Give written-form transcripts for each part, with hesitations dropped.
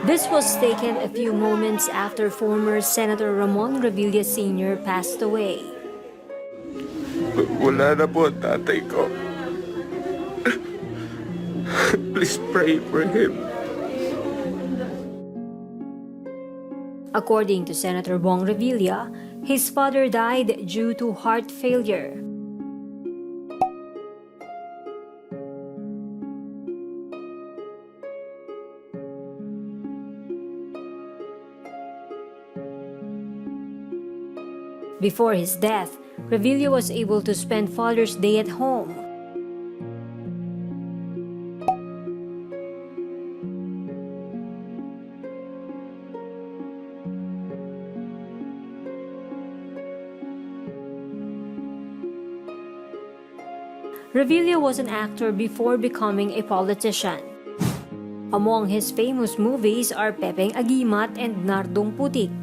This was taken a few moments after former Senator Ramon Revilla Sr. passed away. Wala na po ang tatay ko. Please pray for him. According to Senator Bong Revilla, his father died due to heart failure. Before his death, Revilla was able to spend Father's Day at home. Revilla was an actor before becoming a politician. Among his famous movies are Pepeng Agimat and Nardong Putik.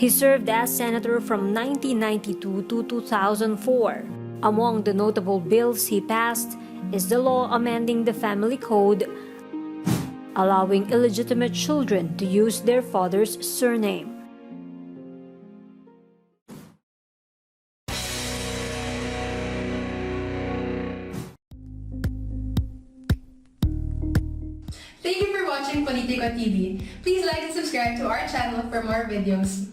He served as senator from 1992 to 2004. Among the notable bills he passed is the law amending the family code, allowing illegitimate children to use their father's surname. Thank you for watching Politiko TV. Please like and subscribe to our channel for more videos.